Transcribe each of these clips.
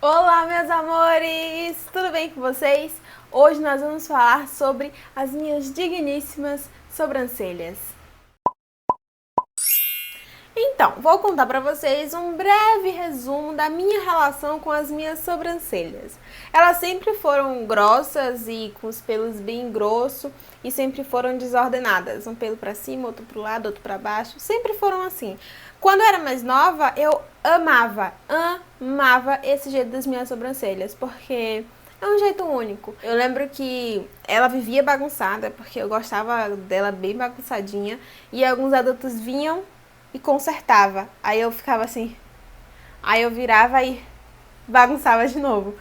Olá, meus amores! Tudo bem com vocês? Hoje nós vamos falar sobre as minhas digníssimas sobrancelhas. Então, vou contar pra vocês um breve resumo da minha relação com as minhas sobrancelhas. Elas sempre foram grossas e com os pelos bem grossos e sempre foram desordenadas, um pelo pra cima, outro pro lado, outro pra baixo, sempre foram assim. Quando eu era mais nova, eu amava esse jeito das minhas sobrancelhas, porque é um jeito único. Eu lembro que ela vivia bagunçada, porque eu gostava dela bem bagunçadinha, e alguns adultos vinham e consertava. Aí eu ficava assim, aí eu virava e bagunçava de novo.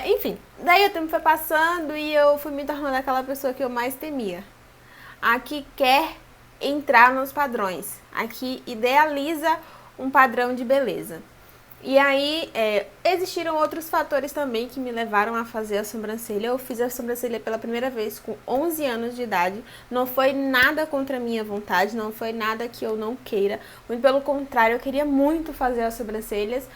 Enfim, daí o tempo foi passando e eu fui me tornando aquela pessoa que eu mais temia. A que quer entrar nos padrões, a que idealiza um padrão de beleza. E aí, existiram outros fatores também que me levaram a fazer a sobrancelha. Eu fiz a sobrancelha pela primeira vez com 11 anos de idade. Não foi nada contra a minha vontade, não foi nada que eu não queira. Muito pelo contrário, eu queria muito fazer as sobrancelhas.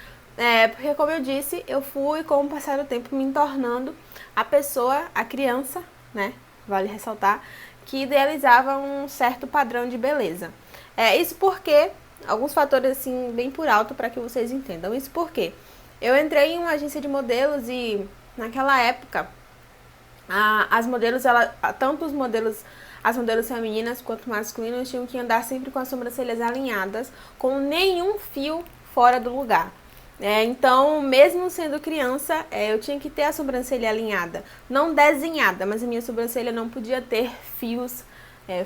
Porque, como eu disse, eu fui, com o passar do tempo, me tornando a pessoa, a criança, né? Vale ressaltar, que idealizava um certo padrão de beleza. Isso porque alguns fatores assim bem por alto para que vocês entendam. Isso porque eu entrei em uma agência de modelos e naquela época as modelos, tanto as modelos femininas quanto masculinas tinham que andar sempre com as sobrancelhas alinhadas, com nenhum fio fora do lugar. Então, mesmo sendo criança, eu tinha que ter a sobrancelha alinhada, não desenhada, mas a minha sobrancelha não podia ter fios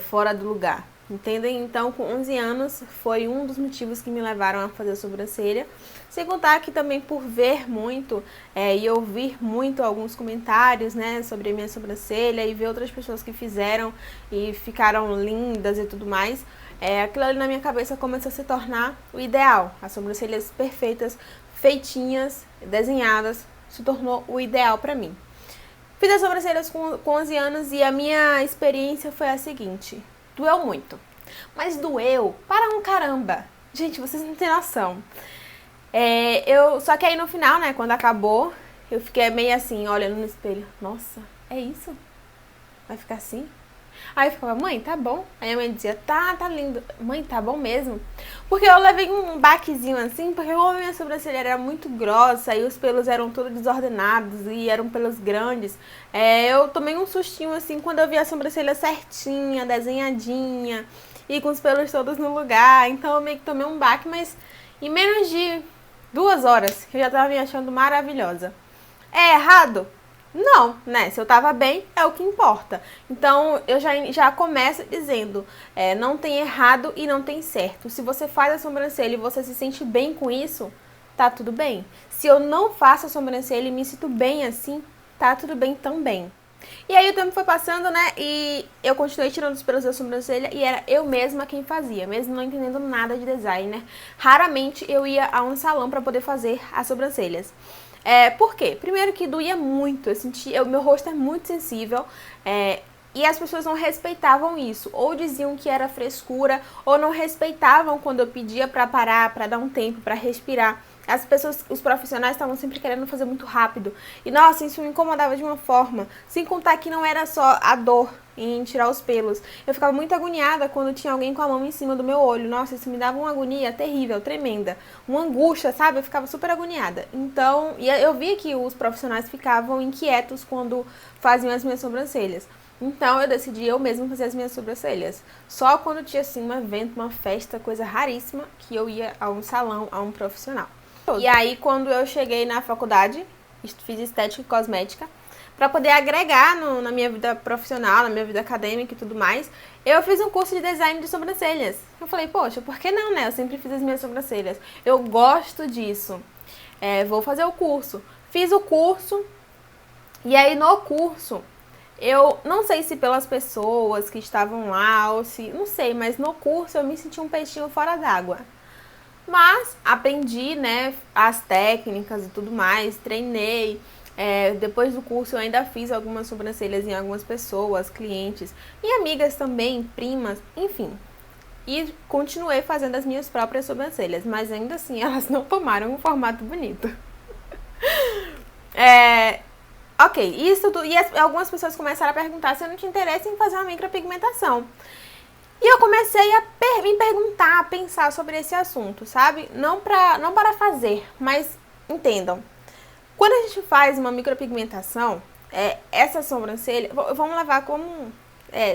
fora do lugar. Entendem? Então, com 11 anos, foi um dos motivos que me levaram a fazer a sobrancelha. Sem contar que também por ver muito e ouvir muito alguns comentários, né, sobre a minha sobrancelha e ver outras pessoas que fizeram e ficaram lindas e tudo mais, aquilo ali na minha cabeça começou a se tornar o ideal. As sobrancelhas perfeitas, feitinhas, desenhadas, se tornou o ideal pra mim. Fiz as sobrancelhas com 11 anos e a minha experiência foi a seguinte: doeu muito. Mas doeu para um caramba. Gente, vocês não têm noção. Só que aí no final, né, quando acabou, eu fiquei meio assim, olhando no espelho. Nossa, é isso? Vai ficar assim? Aí eu ficava, mãe, tá bom. Aí a mãe dizia, tá lindo. Mãe, tá bom mesmo? Porque eu levei um baquezinho assim, porque como a minha sobrancelha era muito grossa e os pelos eram todos desordenados e eram pelos grandes, eu tomei um sustinho assim quando eu vi a sobrancelha certinha, desenhadinha e com os pelos todos no lugar. Então eu meio que tomei um baque, mas em menos de 2 horas eu já tava me achando maravilhosa. É errado? Não, né? Se eu tava bem, é o que importa. Então, eu já começo dizendo, não tem errado e não tem certo. Se você faz a sobrancelha e você se sente bem com isso, tá tudo bem. Se eu não faço a sobrancelha e me sinto bem assim, tá tudo bem também. E aí o tempo foi passando, né? E eu continuei tirando os pelos da sobrancelha e era eu mesma quem fazia, mesmo não entendendo nada de designer. Raramente eu ia a um salão para poder fazer as sobrancelhas. Por quê? Primeiro que doía muito, o meu rosto é muito sensível, e as pessoas não respeitavam isso, ou diziam que era frescura, ou não respeitavam quando eu pedia pra parar, pra dar um tempo, pra respirar. As pessoas, os profissionais estavam sempre querendo fazer muito rápido. E nossa, isso me incomodava de uma forma. Sem contar que não era só a dor em tirar os pelos. Eu ficava muito agoniada quando tinha alguém com a mão em cima do meu olho. Nossa, isso me dava uma agonia terrível, tremenda. Uma angústia, sabe? Eu ficava super agoniada. Então, e eu via que os profissionais ficavam inquietos quando faziam as minhas sobrancelhas. Então eu decidi eu mesma fazer as minhas sobrancelhas. Só quando tinha assim um evento, uma festa, coisa raríssima, que eu ia a um salão, a um profissional. E aí quando eu cheguei na faculdade, fiz estética e cosmética, para poder agregar na minha vida profissional, na minha vida acadêmica e tudo mais, eu fiz um curso de design de sobrancelhas. Eu falei, poxa, por que não, né? Eu sempre fiz as minhas sobrancelhas. Eu gosto disso. Vou fazer o curso. Fiz o curso e aí no curso eu não sei se pelas pessoas que estavam lá ou se... não sei, mas no curso eu me senti um peixinho fora d'água. Mas aprendi, né, as técnicas e tudo mais, treinei. Depois do curso eu ainda fiz algumas sobrancelhas em algumas pessoas, clientes e amigas também, primas, enfim. E continuei fazendo as minhas próprias sobrancelhas, mas ainda assim elas não tomaram um formato bonito. Ok, isso tudo. E algumas pessoas começaram a perguntar se eu não tinha interesse em fazer uma micropigmentação. E eu comecei a me perguntar, a pensar sobre esse assunto, sabe? Não para fazer, mas entendam. Quando a gente faz uma micropigmentação, essa sobrancelha, vamos levar como,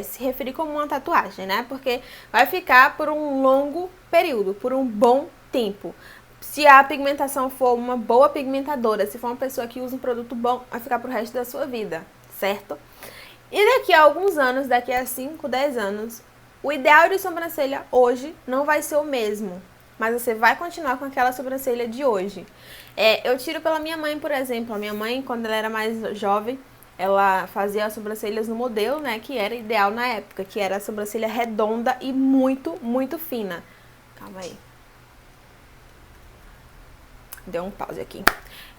se referir como uma tatuagem, né? Porque vai ficar por um longo período, por um bom tempo. Se a pigmentação for uma boa pigmentadora, se for uma pessoa que usa um produto bom, vai ficar pro resto da sua vida, certo? E daqui a alguns anos, daqui a 5, 10 anos, o ideal de sobrancelha hoje não vai ser o mesmo, mas você vai continuar com aquela sobrancelha de hoje. Eu tiro pela minha mãe, por exemplo. A minha mãe, quando ela era mais jovem, ela fazia as sobrancelhas no modelo, né, que era ideal na época, que era a sobrancelha redonda e muito, muito fina. Calma aí. Deu um pause aqui.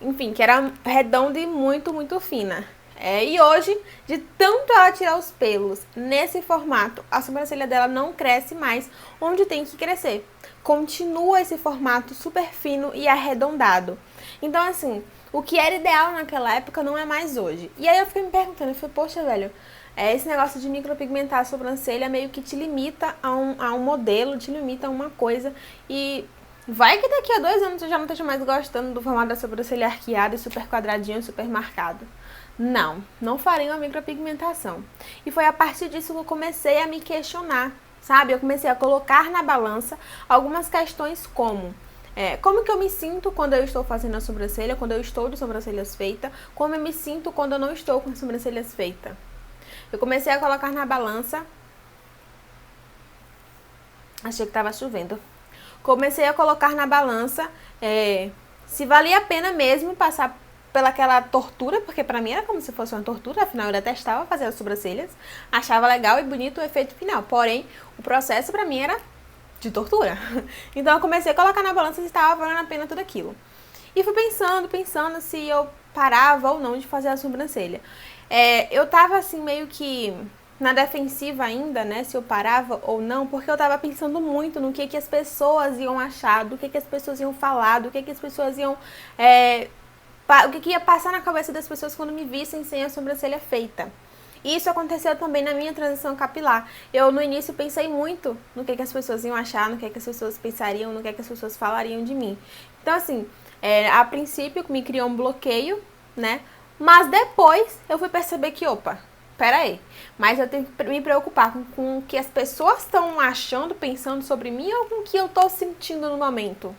Enfim, que era redonda e muito, muito fina. E hoje, de tanto ela tirar os pelos nesse formato, a sobrancelha dela não cresce mais onde tem que crescer. Continua esse formato super fino e arredondado. Então, assim, o que era ideal naquela época não é mais hoje. E aí eu fiquei me perguntando, eu falei, poxa, velho, esse negócio de micropigmentar a sobrancelha meio que te limita a um modelo, te limita a uma coisa. E vai que daqui a 2 anos eu já não esteja mais gostando do formato da sobrancelha arqueada e super quadradinho, super marcado. Não farei uma micropigmentação. E foi a partir disso que eu comecei a me questionar, sabe? Eu comecei a colocar na balança algumas questões como que eu me sinto quando eu estou fazendo a sobrancelha, quando eu estou de sobrancelhas feitas, como eu me sinto quando eu não estou com as sobrancelhas feitas. Eu comecei a colocar na balança. Achei que estava chovendo. Comecei a colocar na balança se valia a pena mesmo passar pelaquela tortura, porque pra mim era como se fosse uma tortura, afinal eu detestava fazer as sobrancelhas, achava legal e bonito o efeito final, porém o processo pra mim era de tortura. Então eu comecei a colocar na balança se estava valendo a pena tudo aquilo. E fui pensando se eu parava ou não de fazer a sobrancelha. Eu tava assim meio que na defensiva ainda, né, se eu parava ou não, porque eu tava pensando muito no que as pessoas iam achar, do que as pessoas iam falar, do que as pessoas iam o que ia passar na cabeça das pessoas quando me vissem sem a sobrancelha feita. E isso aconteceu também na minha transição capilar. Eu, no início, pensei muito no que as pessoas iam achar, no que as pessoas pensariam, no que as pessoas falariam de mim. Então, assim, a princípio me criou um bloqueio, né? Mas depois eu fui perceber que, opa, peraí, mas eu tenho que me preocupar com o que as pessoas estão achando, pensando sobre mim ou com o que eu tô sentindo no momento.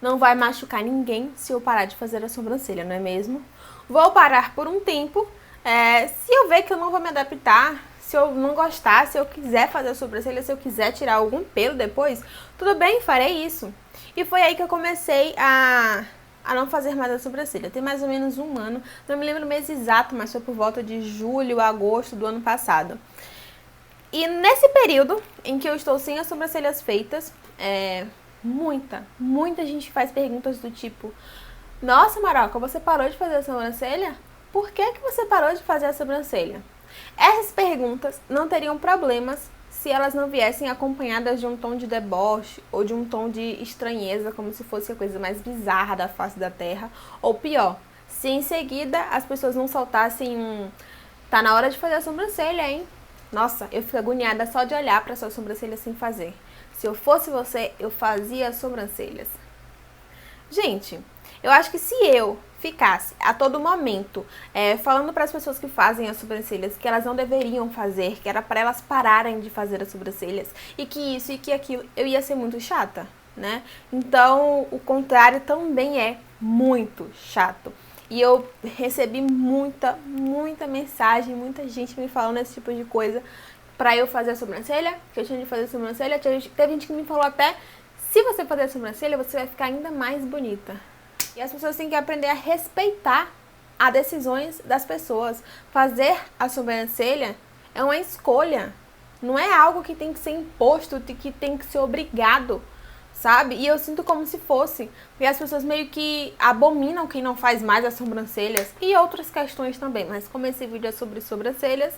Não vai machucar ninguém se eu parar de fazer a sobrancelha, não é mesmo? Vou parar por um tempo. Se eu ver que eu não vou me adaptar, se eu não gostar, se eu quiser fazer a sobrancelha, se eu quiser tirar algum pelo depois, tudo bem, farei isso. E foi aí que eu comecei a não fazer mais a sobrancelha. Tem mais ou menos 1 ano, não me lembro o mês exato, mas foi por volta de julho, agosto do ano passado. E nesse período em que eu estou sem as sobrancelhas feitas, muita gente faz perguntas do tipo: nossa, Maroca, você parou de fazer a sobrancelha? Por que você parou de fazer a sobrancelha? Essas perguntas não teriam problemas se elas não viessem acompanhadas de um tom de deboche ou de um tom de estranheza, como se fosse a coisa mais bizarra da face da terra, ou pior, se em seguida as pessoas não soltassem tá na hora de fazer a sobrancelha, hein? Nossa, eu fico agoniada só de olhar para sua sobrancelha sem fazer. Se eu fosse você, eu fazia as sobrancelhas. Gente, eu acho que se eu ficasse a todo momento falando para as pessoas que fazem as sobrancelhas que elas não deveriam fazer, que era para elas pararem de fazer as sobrancelhas, e que isso e que aquilo, eu ia ser muito chata, né? Então, o contrário também é muito chato. E eu recebi muita mensagem, muita gente me falando esse tipo de coisa pra eu fazer a sobrancelha, que eu tinha de fazer a sobrancelha. Teve gente que me falou até: se você fazer a sobrancelha, você vai ficar ainda mais bonita. E as pessoas têm que aprender a respeitar as decisões das pessoas. Fazer a sobrancelha é uma escolha. Não é algo que tem que ser imposto, que tem que ser obrigado, sabe? E eu sinto como se fosse. Porque as pessoas meio que abominam quem não faz mais as sobrancelhas. E outras questões também. Mas como esse vídeo é sobre sobrancelhas,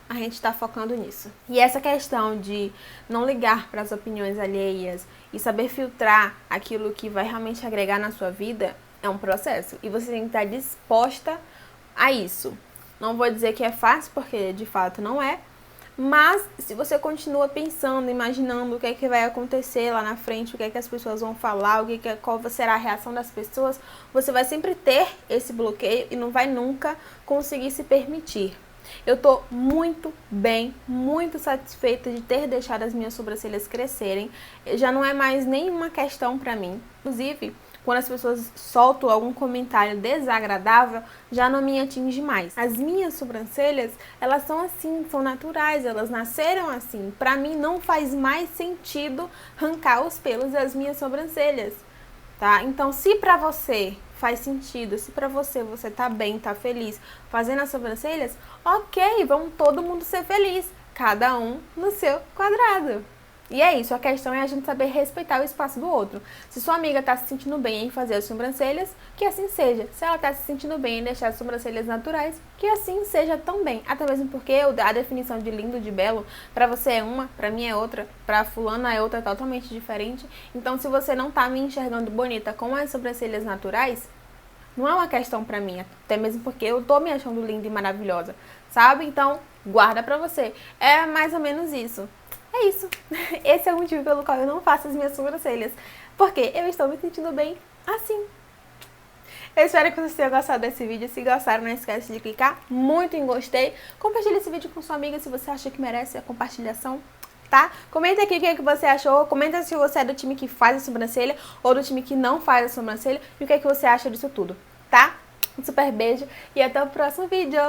a gente está focando nisso. E essa questão de não ligar para as opiniões alheias e saber filtrar aquilo que vai realmente agregar na sua vida É um processo e você tem que estar disposta a isso. Não vou dizer que é fácil, porque de fato não é, mas se você continua pensando, imaginando o que é que vai acontecer lá na frente, o que é que as pessoas vão falar, qual será a reação das pessoas, você vai sempre ter esse bloqueio e não vai nunca conseguir se permitir. Eu tô muito bem, muito satisfeita de ter deixado as minhas sobrancelhas crescerem. Já não é mais nenhuma questão pra mim. Inclusive, quando as pessoas soltam algum comentário desagradável, já não me atinge mais. As minhas sobrancelhas, elas são assim, são naturais, elas nasceram assim. Pra mim não faz mais sentido arrancar os pelos das minhas sobrancelhas, tá? Então, se pra você faz sentido, se pra você tá bem, tá feliz fazendo as sobrancelhas, ok, vamos todo mundo ser feliz, cada um no seu quadrado. E é isso, a questão é a gente saber respeitar o espaço do outro. Se sua amiga tá se sentindo bem em fazer as sobrancelhas, que assim seja. Se ela tá se sentindo bem em deixar as sobrancelhas naturais, que assim seja também. Até mesmo porque a definição de lindo, de belo, pra você é uma, pra mim é outra, pra fulana é outra totalmente diferente. Então, se você não tá me enxergando bonita com as sobrancelhas naturais, não é uma questão pra mim, até mesmo porque eu tô me achando linda e maravilhosa, sabe? Então, guarda pra você. É mais ou menos isso. É isso. Esse é o motivo pelo qual eu não faço as minhas sobrancelhas. Porque eu estou me sentindo bem assim. Eu espero que vocês tenham gostado desse vídeo. Se gostaram, não esquece de clicar muito em gostei. Compartilhe esse vídeo com sua amiga se você acha que merece a compartilhação, tá? Comenta aqui o que você achou. Comenta se você é do time que faz a sobrancelha ou do time que não faz a sobrancelha. E o que você acha disso tudo, tá? Um super beijo e até o próximo vídeo.